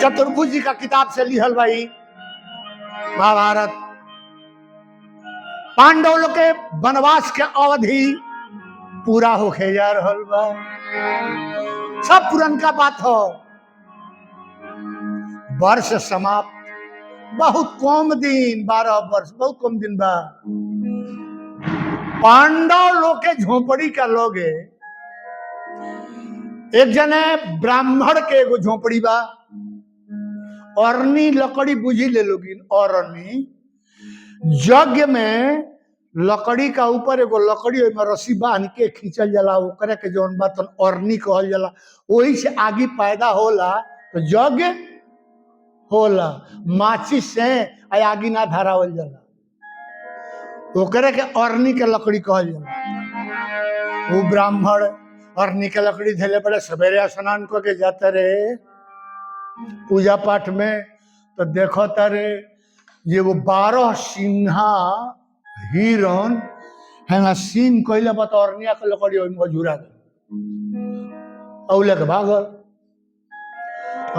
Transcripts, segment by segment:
चतुर्भुज का किताब से लिखल भाई महाभारत। पांडव लोग के वनवास के अवधि पूरा होके जा रहल बा। सब पुरनका बात हो। वर्ष समाप्त, बहुत कम दिन, 12 वर्ष, बहुत कम दिन बा। पांडव लोग के झोपड़ी का लोगे एक जने ब्राह्मण के एगो झोपड़ी बा। अरनी लकड़ी बुझी ले लोगिन। अरनी यज्ञ में लकड़ी का ऊपर एगो लकड़ी में रस्सी बांध के खींचल जाला, ओकरे के जौन बा तन अरनी कहल जाला। वही से आगी पैदा होला तो यज्ञ होला। माचिस से आगी ना धरावल जाला, ओकरे के अरनी के लकड़ी कहल जाला। वो ब्राह्मण अरनी के लकड़ी धैले बड़े सवेरे स्नान करके जाते रहे पूजा पाठ में। तो देखो तारे ये वो 12 सिन्हा हिरन है सीन कैले बता अरनिया के लकड़ी मजूरा औले के भागल।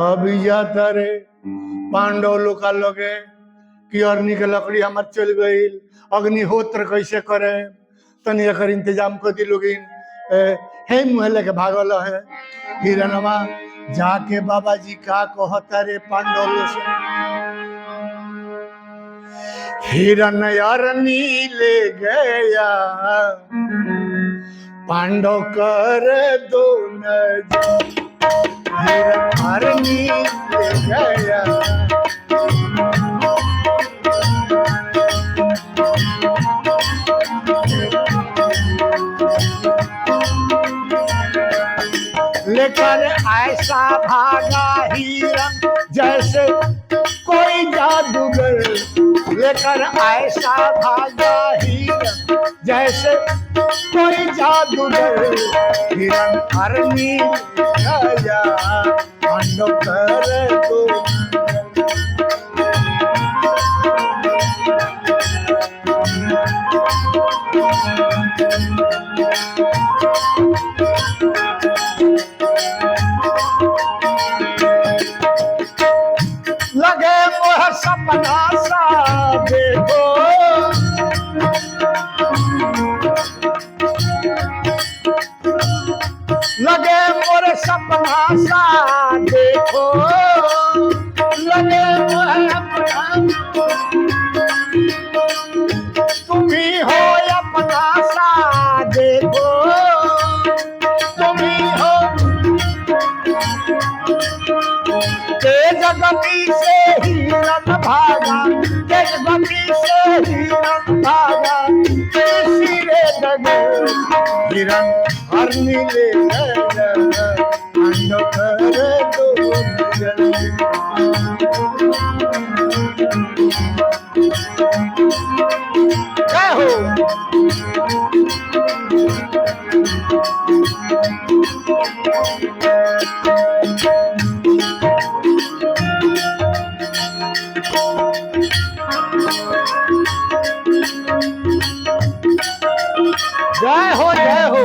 अभी जाता रे पांडव लोग का लगे कि अरनी के लकड़ी हमार चल गई, अग्निहोत्र कैसे करे, तनी एकर इंतजाम कर दी लोगिन। हे मुँह लेके भागल है हिरनवा। जाके बाबा जी का कहता रे पांडव लोग से, हिरन अरनी ले गया पांडव कर दो न। हिरन अरनी ले गया लेकर ऐसा भागा हिरन जैसे कोई जादूगर। लेकर ऐसा भागा हिरन जैसे कोई जादूगर। हिरन अरनी गया पांडव कर दो। लगे मोह सपना सा देखो, लगे मोर सपना सा देखो, लगे मोह अपना तुम ही हो अपना सा देखो, तुम ही हो। तेज गति से हिरन भागा, तेज गति से हिरन भागा, सिरे दगे हिरन अरनी ले गया पांडव कर दो। क्या हो जय हो जय हो।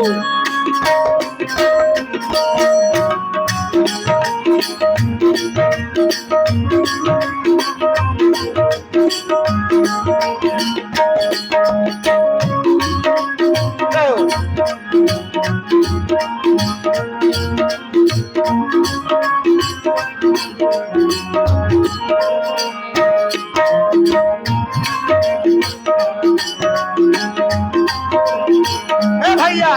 भैया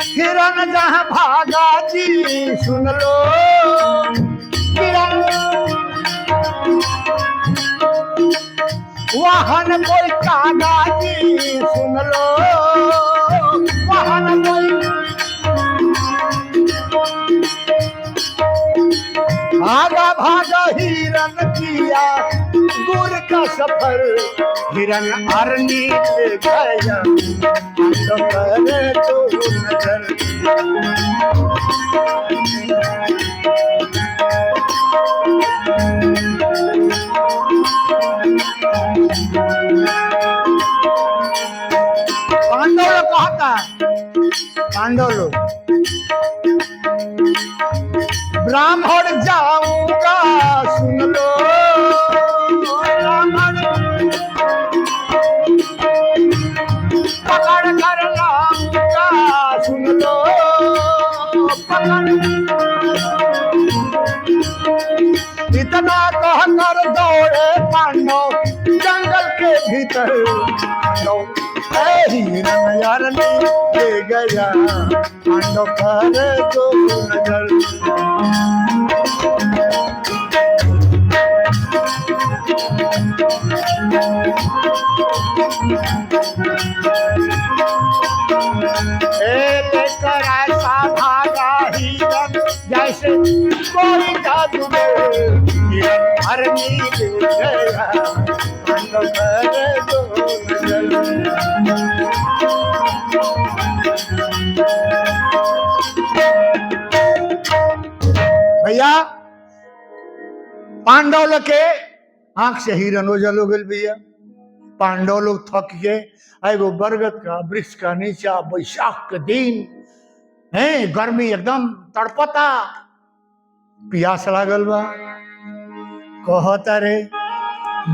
हिरन जहाँ भागा जी सुन लो, हिरन वाहन कोई कागा जी सुन लो, वाहन कोई भागा भागा हिरन किया दूर का सफर। हिरन अरनी ले गया सफर तो नजर। पांडव कहता पांडव लोग ब्राह्मण जाऊंगा सुन लो ब्राह्मण पकड़ कर लाऊंगा सुन लो पकड़ इतना कहकर दौड़े पांडव जंगल के भीतर पांडव यार ले गया पांडव पर जो नजर लेकर ऐसा भागा हिरन जैसे कोई जादू हरनी ले गया पांडव पर जो नजर भैया पांडव लोग के आंख से हिरन ओझल हो गए भैया। पांडव लोग थक के एगो बरगद का वृक्ष का नीचा बैसाख के दिन है गर्मी एकदम तड़पता प्यास लागल बा कहता रे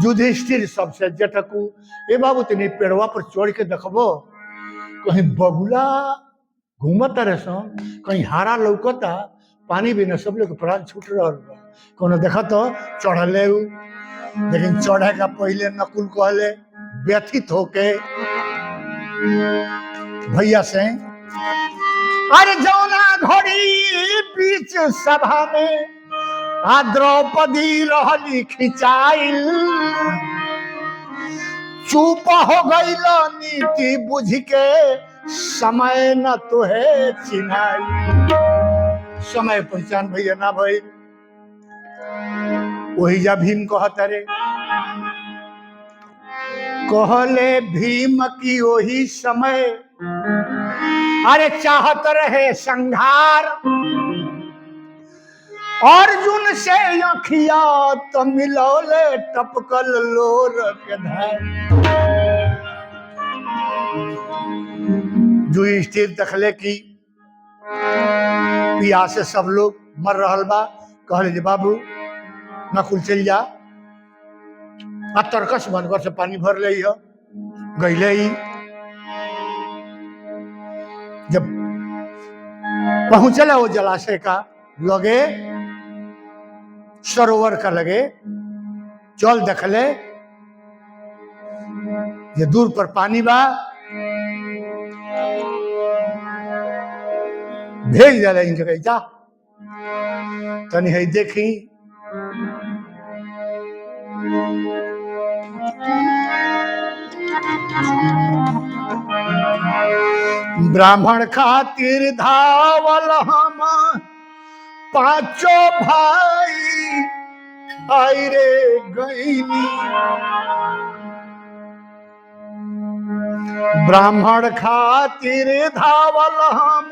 युधिष्ठिर सबसे जटकू ए बाबू तनी पेड़वा पर चढ़ के देखबो कहीं बगुला घूमत रहे कहीं हारा लौकता पानी बिना सब लोग प्राण छूट रहा बा कोनो देखा तो चढ़ले लेकिन चढ़े का पहले नकुल कहले व्यथित होके भैया से अरे जौना घड़ी बीच सभा में द्रौपदी रहली खिंचाइल चुप हो गई नीति बुझ के समय न तोहे चिन्हाई समय पहचान भैया ना भाई वही जा भीम कहता रे कहले भीम की वही समय अरे चाहत रहे संघार अर्जुन से अखिया तो मिलौले टपकल लोर के धार युधिष्ठिर देखले की प्यास से सब लोग मर रहल बा कहले जे बाबू नकुल चल जा आ तरकस बनकर से पानी भर ले गईले ही जब पहुंचला वो जलाशय का लगे सरोवर का लगे चल देखले ये दूर पर पानी बा भेज दिया इनके कही जा तनी है देखी ब्राह्मण खातिर धावल हम पांचों भाई आई रे गईनी ब्राह्मण खातिर धावल हम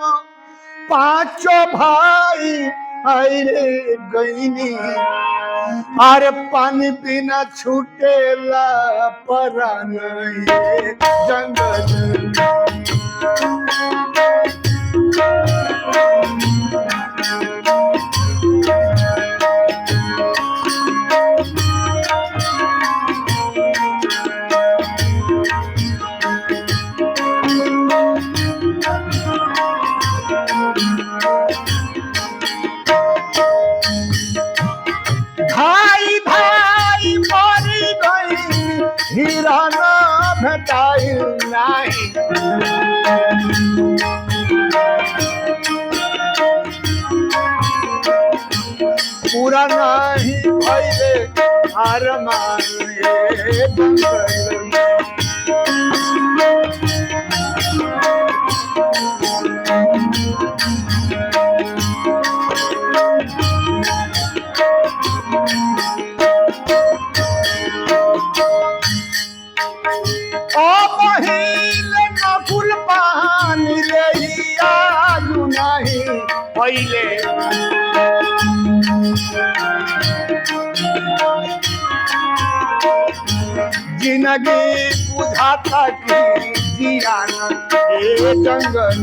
पांचों भाई आई रे गईनी अरे पानी बिना छूटेला परान ये जंगल भाई भाई मरी गई हीरा ना भेटाई नहीं पूरा नहीं भइले अरमान ये जंगल नकुल पानी ले आलू नहीं पहले जिंदगी बुझाता की सियाना हे जंगल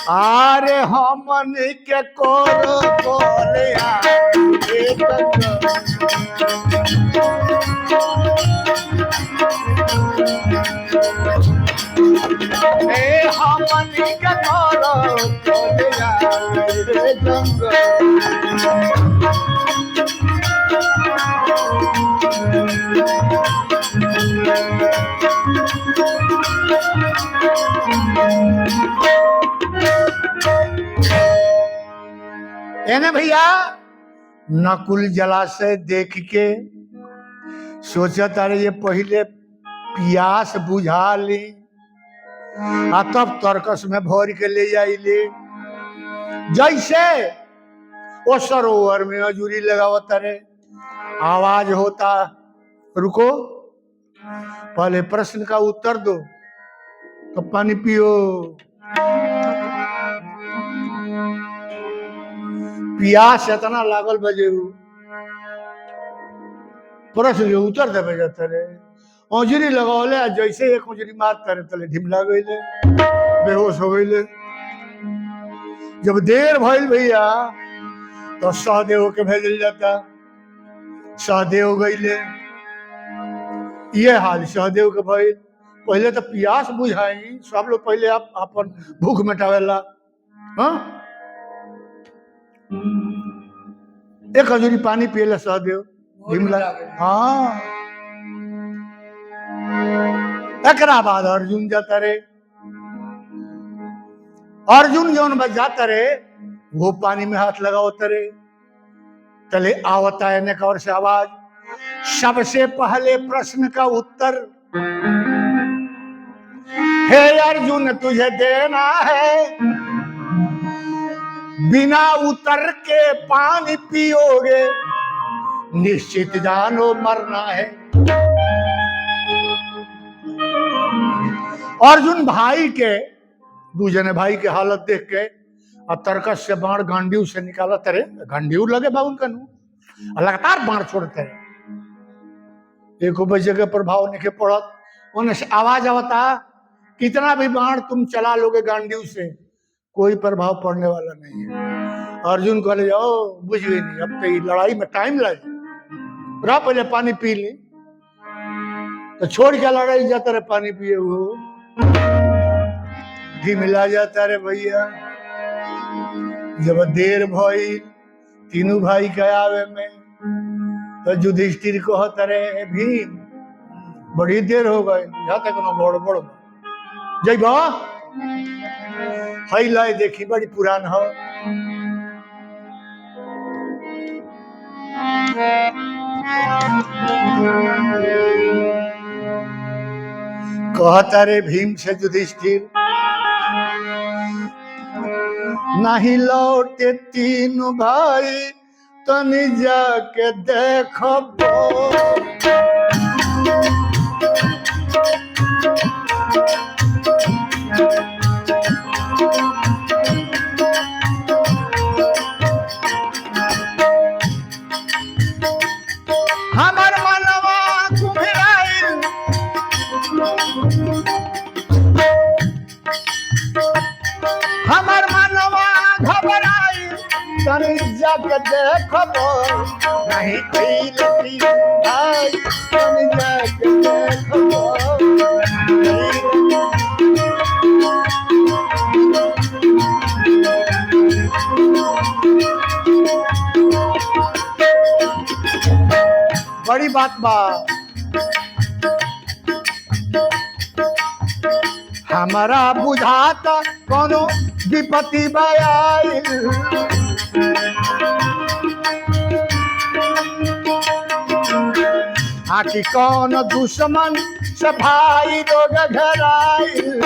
आरे हमन के कोरो बोलिया हमन के कोरो बोलिया एने भैया नकुल जलाशय देख के सोचा तारे ये पहले प्यास बुझा ली आ तब तरकस में भर के ले जाइले। जैसे वो सरोवर में अजूरी लगावत रे आवाज होता रुको पहले प्रश्न का उत्तर दो तो पानी पियो। प्यास इतना लागल बजे प्रश्न जो उत्तर देवे जाते रे औजरी लगौले जैसे एक औजरी मारता रहे तले ढिमला गईले बेहोश हो गईले। जब देर भइल भैया तो सहदेव के भेजल जाता सहदेव गईले। ये हाल सहदेव के भइल पहले तो प्यास बुझाई सब लोग पहले आप अपन भूख मिटावेला। हाँ एक हजूरी पानी पिएला सहदेव ढिमला। हाँ एकरा बाद अर्जुन जाता रे अर्जुन जौन बच जाता रे वो पानी में हाथ लगाओ तरे तले आवता है और से आवाज सबसे पहले प्रश्न का उत्तर हे अर्जुन तुझे देना है बिना उतर के पानी पियोगे निश्चित जानो मरना है। अर्जुन भाई के दूजने भाई के हालत देख के और तरकस से बाण गांडीव से निकाला तरे गांडीव लगे बा उनका लगातार बाण छोड़ते रहे। एक जगह प्रभाव नहीं पड़त उन्हें से आवाज आवता कितना भी बाण तुम चला लोगे गांडीव से कोई प्रभाव पड़ने वाला नहीं है। अर्जुन को ले जाओ बुझ गई नहीं अब तो लड़ाई में टाइम लगे रहा पहले पानी पी ली तो छोड़ के लड़ाई जाता रहे पानी पिए हुए घी मिला जाता रे भैया। जब देर भई तीनों भाई के आवे में तो युधिष्ठिर कहत रहे भीम बड़ी देर हो गई यहाँ तक गड़बड़ जय बा हई लाई देखी बड़ी पुरान हो कहता रे भीम से युधिष्ठिर नहीं लौटे तीनों भाई तनी जाके देखो हमार मनवा घुमराइल हमार मनवा घबराइल तनी जाके देखो नहीं कैलती भाई तनी जाके देखो बड़ी बात बा हमारा बुझाता कोनो विपत्ति बयाइल आखि कौन दुश्मन से भाई लोग घराइल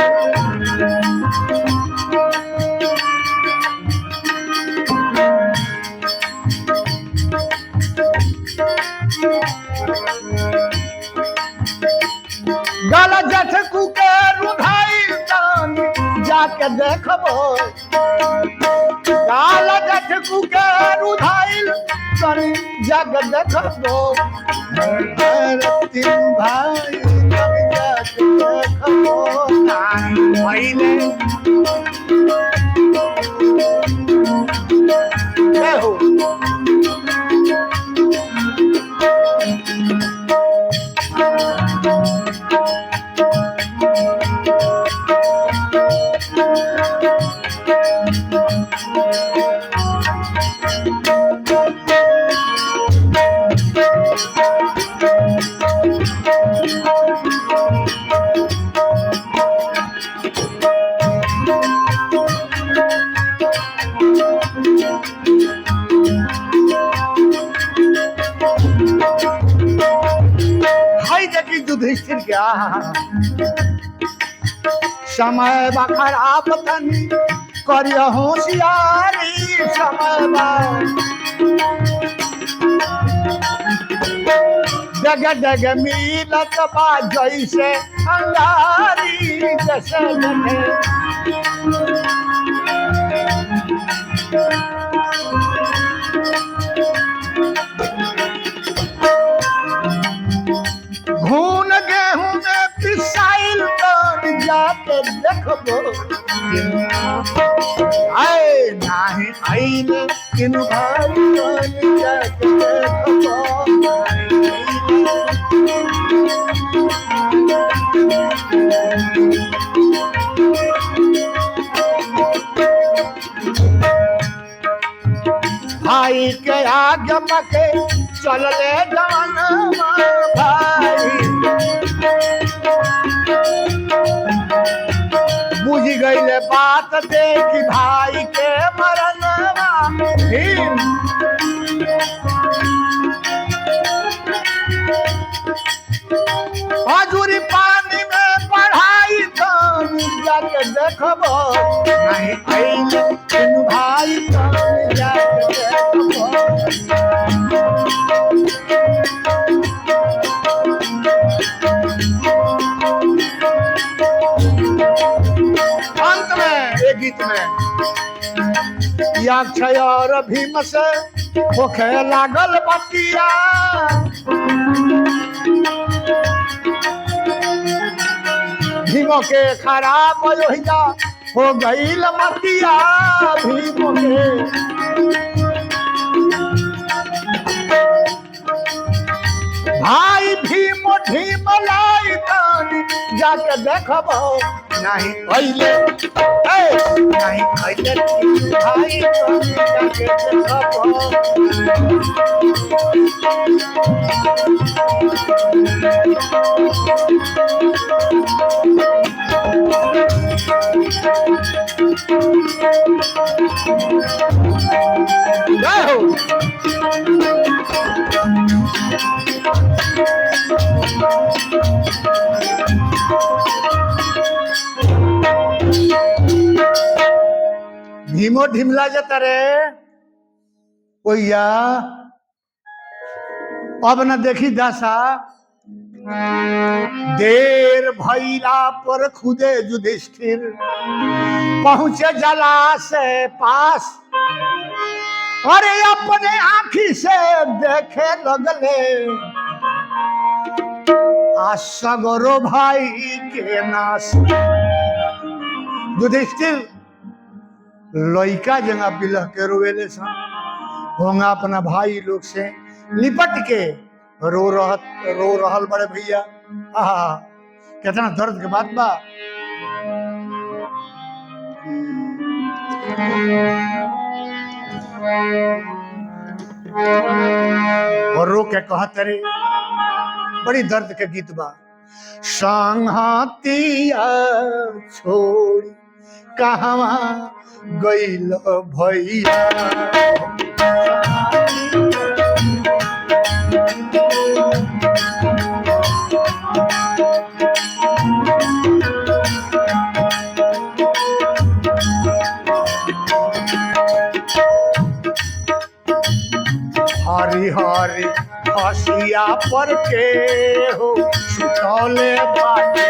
गला जठ कुके रुधाइल तानी जाके देखबो गला जठ कुके रुधाइल तानी जाके देखबो तीन भाई जाके देखबो नानी भइले हो युधिष्ठिर क्या समय बा खराब तनी करिया होशियारी समय बा जगह जगह मिलत बा जैसे अंगारी जैसे घून गेहूं में पिसाइल तो जाके देखबो आए नाही आईने किन भाई जाके देखबो भाई के आगे पके चल ले जाना भाई बुझ गई बात देखी भाई के मरनवा हजूरी पानी में पढ़ाई तो जाके देखबो नहीं आइले तीन भाई तो जाके देखबो अंत में एक गीत में याक्षय और भीम से होखे लागल बतिया भीमो के खराब योहिया हो गईल मतिया भीमो के भाई भीम ढीम लाई तानी जाके देखबो नहीं पहले नहीं पहले भाई जाके देखबो भीमो ढिमला जाता रे ओया अब न देखी दशा देर भैला पर खुदे युधिष्ठिर पहुंचे जलाशय पास अरे अपने आंखी से देखे लगले सगरो भाई के नाश युधिष्ठिर लइका जंगा बिलह के रोवेले सन होंगा अपना भाई लोग से लिपट के रो रहल बड़े भैया आहा कितना दर्द के बात बा और रो के कहत रे बड़ी दर्द के गीत बा संहतिया छोड़ी कहवा गइल भैया। हरी हरी हसिया पर के हो सुतौले बाटे।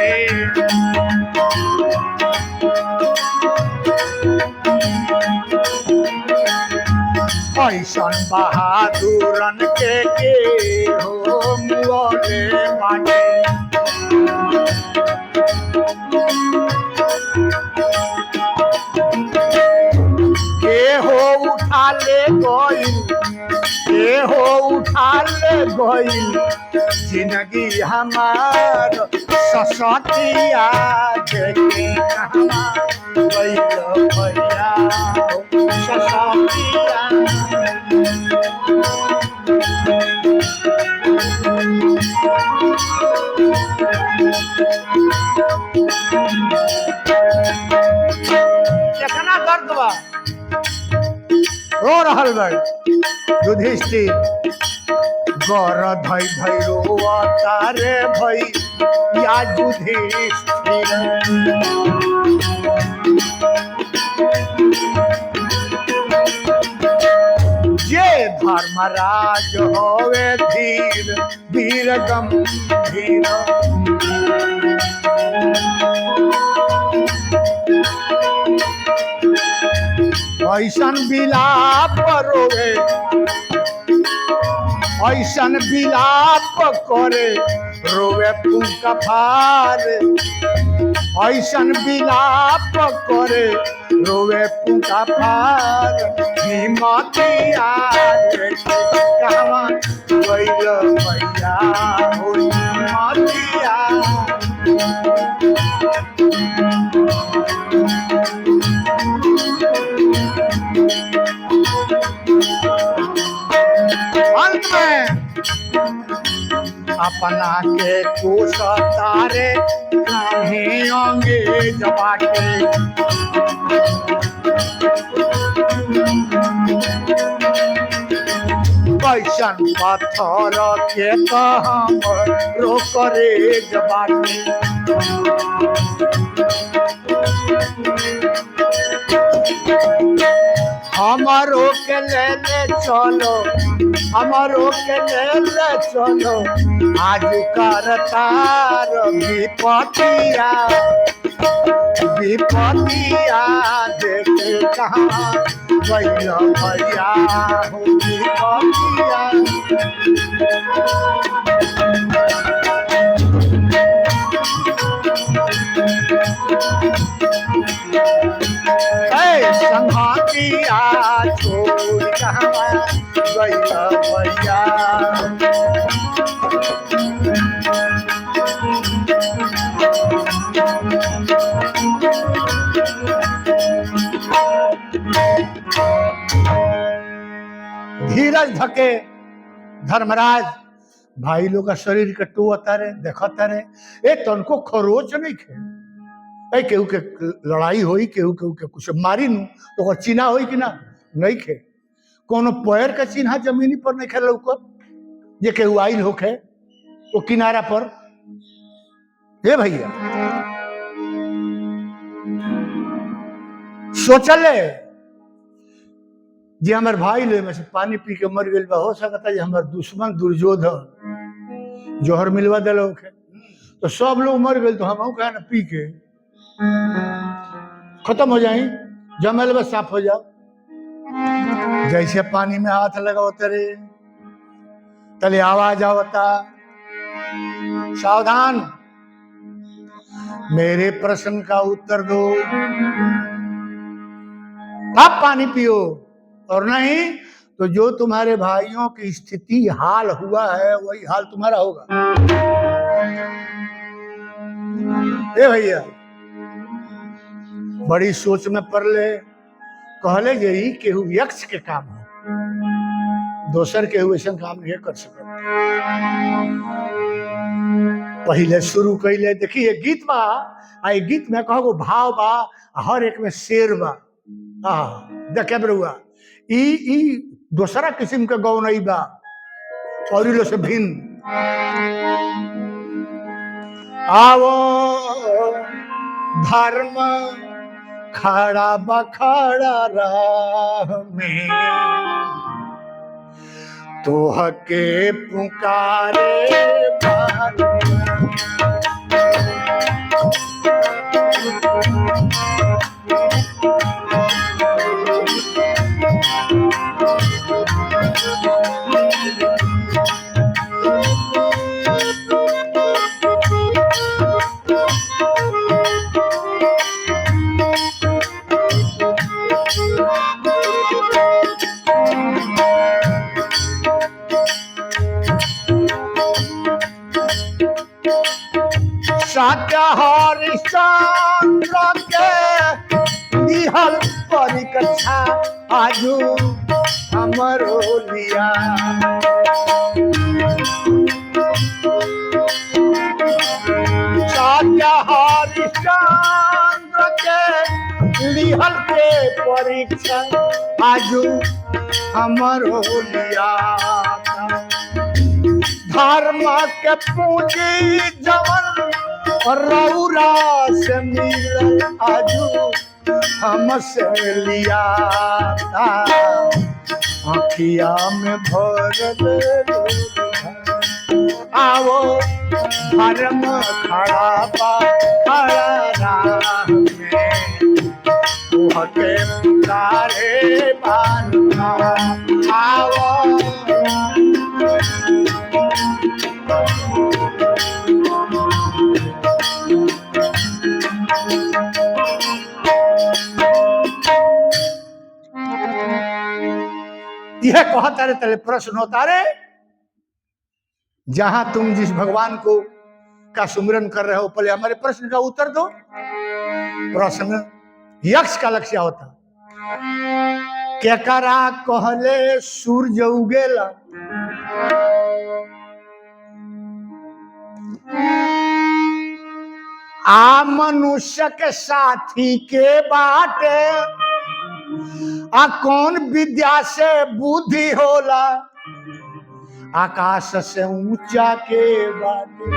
ऐसन बहादुरन के हो मुआले बाटे। के हो उठा ले गइल, के हो उठा ले गइल जिंदगी हमार ससतिया देखे कहवा गइल भैया ससतिया। कितना दर्द बा, रो रहल बा युधिष्ठिर। गर धई धई रोता रे भई या युधिष्ठिर। जे धर्मराज होवे धीर वीर गंभीर। ऐसन विलाप रोवे, ऐसन विलाप करे रोवे फूंका फार। ऐसन विलाप करे रोवे फूंका फार। हिम्मतिया कहवा गइल भैया हो हिम्मतिया। अंत में अपना के कोस तारे काहे अंगेज बाटे। कैसन पत्थर के हम रोकरे बाटे। हमारो के ले चलो, हमारो के ले चलो आज करतार विपतिया। विपतिया देखे कहाँ गइल भैया हो विपतिया। संघातिया छोड़ कहवा गइल भैया। धीरज धके धर्मराज भाई लोग का शरीर के टोता रे देखता रे। ए तनको खरोच नहीं खे। ए केहू के लड़ाई होई, केहू केहू के कुछ मारी नू तो ओकर चिन्हा होई कि ना नहीं खे। कोनो पैर के चिन्हा जमीनी पर नहीं खे लौकत जे केहू आइल होखे वो किनारा पर। हे भैया सोचले जे हमार भाई ले में से पानी पी के मर गइल बा। हो सकता है हमार दुश्मन दुर्योधन जोहर मिलवा दिल होखे तो सब लोग मर गए तो हम कहे ना पी के खत्म हो जाए, जमल बस साफ हो जाओ। जैसे पानी में हाथ लगाओ तेरे तले आवाज आवता, सावधान मेरे प्रश्न का उत्तर दो। अब पानी पियो और नहीं तो जो तुम्हारे भाइयों की स्थिति हाल हुआ है वही हाल तुम्हारा होगा। ए भैया बड़ी सोच में पड़ले, कहले यही केहू यक्ष के काम हो, दोसर केहू ऐसा काम नहीं कर सकता। पहले शुरू कैले देखिए गीत बा आई गीत में कहो भाव बा हर एक में शेर बा देखे बरुआ ई दूसरा किस्म के गौ नहीं बा और लो से भिन्न आवो धर्म खड़ा बखड़ा राह में तोह के पुकारे हरिश्चंद्र के निहल परीक्षा आजू हमरो लिया सत्य हरिश्चंद्र के निहल के परीक्षा आजू हमरो लिया धर्म के पूंजी जवन रौरा से मिलल आजू हमसे लिया था अखिया में भरल आओ धर्म खड़ा बा खड़ा राह में तोह के पुकारे बाना आओ यह कहता रे तेरे प्रश्न होता रे जहां तुम जिस भगवान को का सुमिरन कर रहे हो पहले हमारे प्रश्न का उत्तर दो। प्रश्न यक्ष का लक्ष्य होता केकरा कहले सूर्य उगेला आ मनुष्य के साथी के बाटे आ कौन विद्या से बुद्धि होला आकाश से ऊंचा के बाटे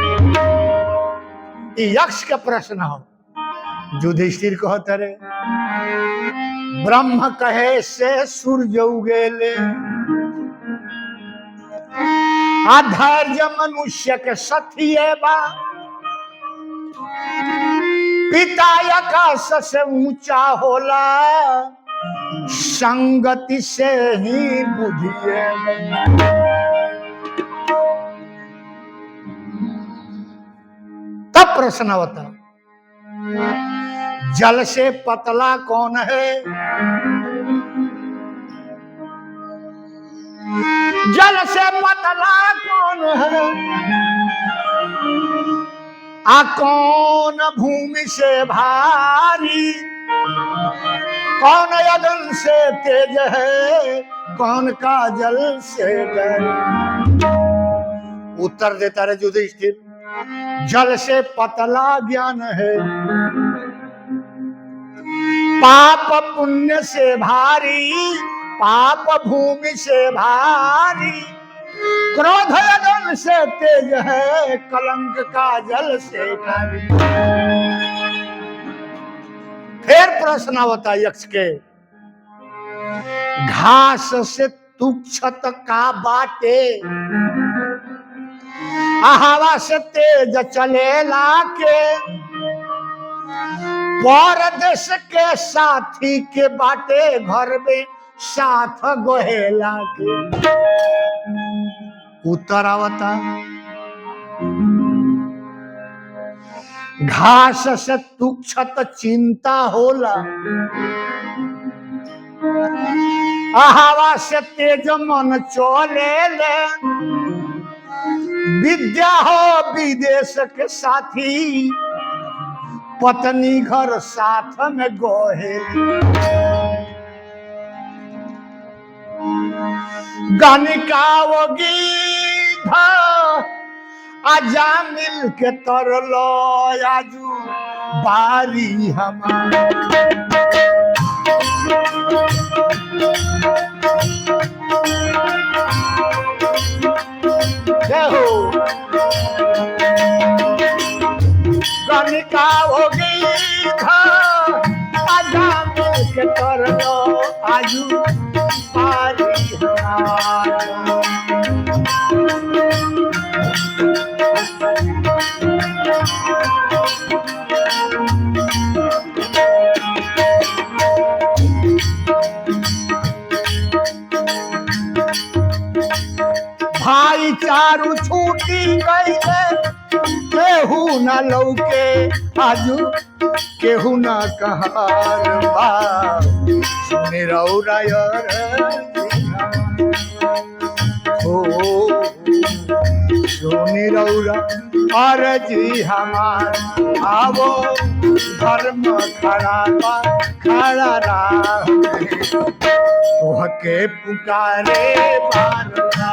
यक्ष का प्रश्न हो युधिष्ठिर कहते रे ब्रह्म कहे से सूर्य उगेले धैर्य मनुष्य के सथिये बा पिता आकाश से ऊंचा होला संगति से ही बुद्धि तब प्रश्न होता जल से पतला कौन है जल से पतला कौन है आ कौन भूमि से भारी कौन अगन से तेज है कौन का जल से डर उत्तर देता रहे युधिष्ठिर जल से पतला ज्ञान है पाप पुण्य से भारी पाप भूमि से भारी क्रोध अगन से तेज है कलंक का जल से भारी। फिर प्रश्न होता यक्ष के घास से तुक्षत का बाटे हवा से तेज चलेला के परदेश के साथी के बाटे घर में साथ गोहेला के उत्तर आवता घास से तुक्षत चिंता होला हवा से तेज मन चले ले विद्या हो विदेश के साथी पत्नी घर साथ में गोहे गणिका वो गीधा आजा मिल के तरलो आजू बारी हमार। गणिका हो गई था आजा मिल के तरलो आजू बारी हमार। भाई चारू छूटी गई केहू न लौके आजू केहू न कहार बा सुने रौरायर हो सुने रौरा अर्जी हमार आवो धर्म खड़ा बा खड़ा राह के पुकारे बारला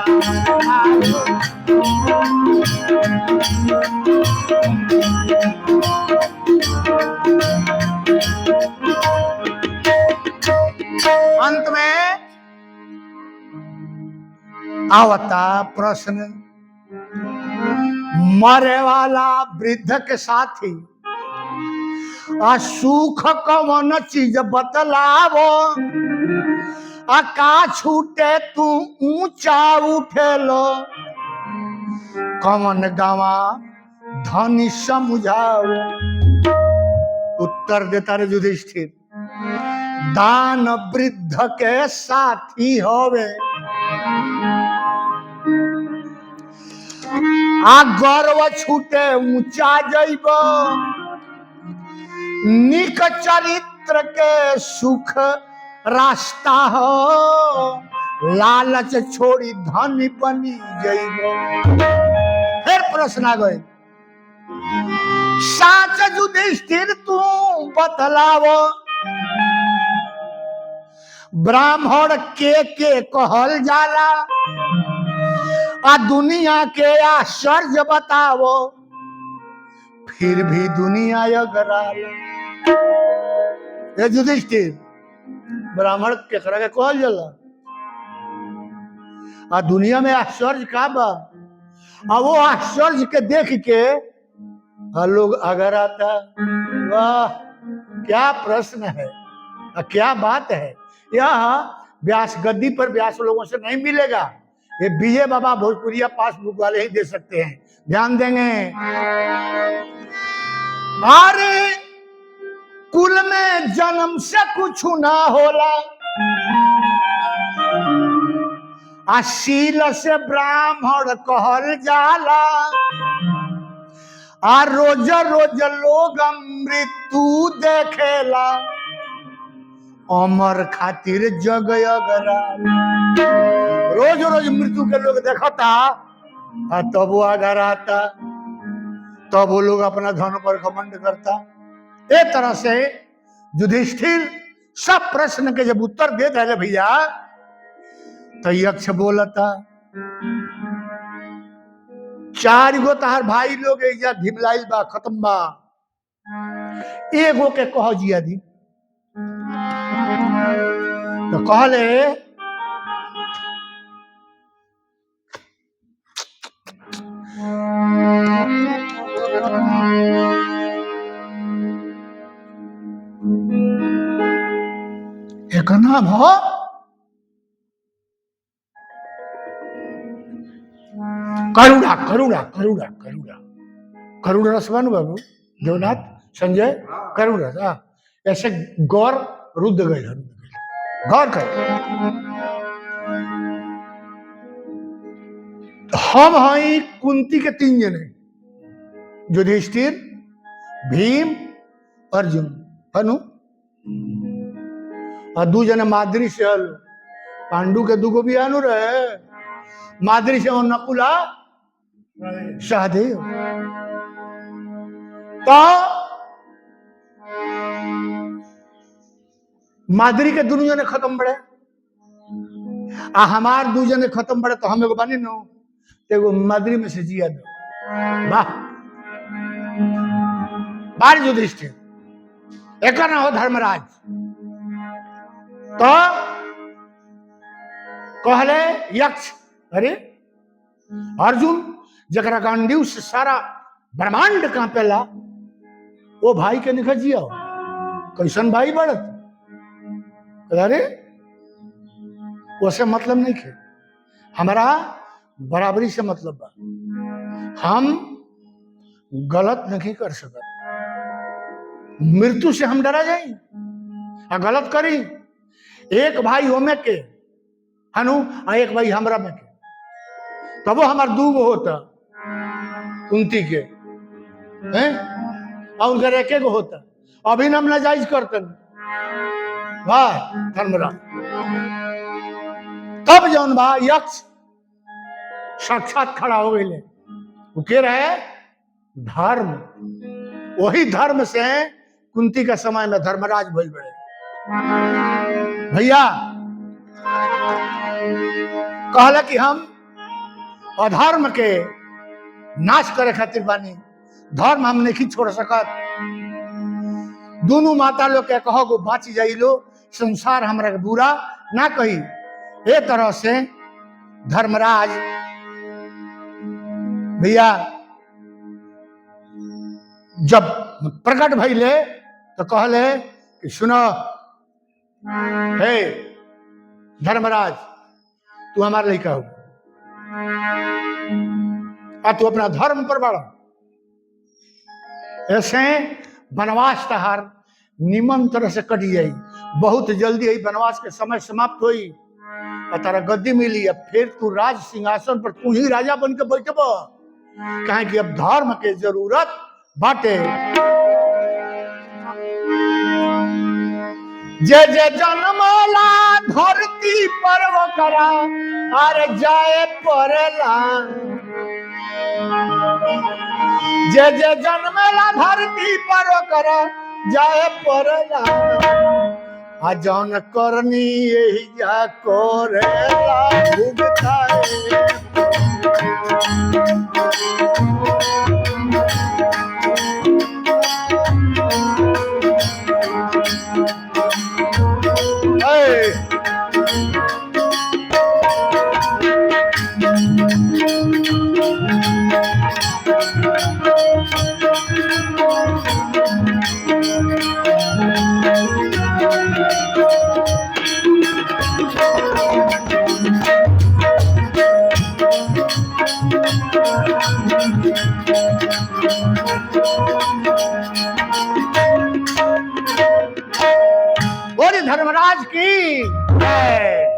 अंत में आवता प्रश्न मरे वाला वृद्ध के साथी सुख कौन चीज बतलावो आका छूटे तू ऊंचा उठेलो कौन गावा धनी समझाओ। उत्तर देता रे युधिष्ठिर दान वृद्ध के साथी होवे आ गर्व छूटे ऊंचा जइब निक चरित्र के सुख रास्ता हो लालच छोड़ी धनी बनी जइब। फिर प्रश्न आ गए साच युधिष्ठिर तू बतलावो ब्राह्मण के कहल जाला आ दुनिया के आश्चर्य बतावो फिर भी दुनिया अगराला। युधिष्ठिर ब्राह्मण केकरा के कहल जाला आ दुनिया में आश्चर्य का बा आ वो आश्चर्य के देख के लोग अगर आता वाह क्या प्रश्न है क्या बात है। यह व्यास गद्दी पर व्यास लोगों से नहीं मिलेगा ये बीजे बाबा भोजपुरिया पासबुक वाले ही दे सकते हैं ध्यान देंगे। अरे कुल में जन्म से कुछ ना होला अशील से ब्राह्मण कहल जाला आ रोज रोज लोग मृत्यु देखेला अमर खातिर जग अगराला। रोज रोज मृत्यु के लोग देखता तब वो अगर आता तब वो लोग अपना धन पर घमंड करता। एक तरह से युधिष्ठिर सब प्रश्न के जब उत्तर दे रहे भैया तो यक्ष बोलता 4 गो तहार भाई लोग ढिमलाइल बा खत्म बा एगो के कह जिया दी तो कहले एक नाम हो करुणा करुणा करुणा करुणा करुणा रसवान बाबू देवनाथ संजय करुणा रस ऐसे गौर रुद्ध गए गौर कर हम हैं कुंती के 3 जने युधिष्ठिर भीम अर्जुन हनु और 2 जने माद्री से हल पांडु के 2 गो भी आनु रहे माद्री से नकुला सहदेव तो माद्री के 2 जने खत्म बड़े आ हमार 2 जने खत्म बड़े तो हम एगो बानी नो एगो माद्री में से जिया दो वाह, बार युधिष्ठिर एक ना हो धर्मराज। तो कहले यक्ष, अरे अर्जुन जकरा गांडीव से सारा ब्रह्मांड कांपेला, वो भाई के निकल जिया कैसन भाई बढ़त। अरे उसे मतलब नहीं खे, हमारा बराबरी से मतलब बा। हम गलत नहीं कर सकते, मृत्यु से हम डरा जाई आ गलत करी। एक भाई ओमे के हनु आ एक भाई हमरा में के, तब वो हमार दूगो होता कुंती के हैं और उनका एक एक होता। अभी हम नाजायज करते वाह धर्मराज। तब जौन बा यक्ष साक्षात खड़ा हो गए, वो के रहे धर्म। वही धर्म से कुंती के समय में धर्मराज भइल बड़े। भैया कहला कि हम अधर्म के नाश करे खातिर बानी, धर्म हम नहीं छोड़ सकत। दोनों माता लोग के कहो गो बाची जाई लो, संसार हमरा के बुरा ना कही। ए तरह से धर्मराज भैया जब प्रकट भइले तो कहले कि सुनो हे धर्मराज, तू हमारे लड़का हो और तू अपना धर्म पर बढ़ा। ऐसे वनवास तहार निमन तरह से कट जाई, बहुत जल्दी ही वनवास के समय समाप्त हुई और तारा गद्दी मिली। अब फिर तू राज सिंहासन पर तू ही राजा बन के बैठब, कहे कि अब धर्म के जरूरत बाटे। जे जे जन्मला धरती पर वो करा अरे जाए पड़ला, जे जे जन्मला धरती पर वो करा जाए पड़ला, आ जौन करनी यही जा करेला भुगताए। धर्मराज की जय।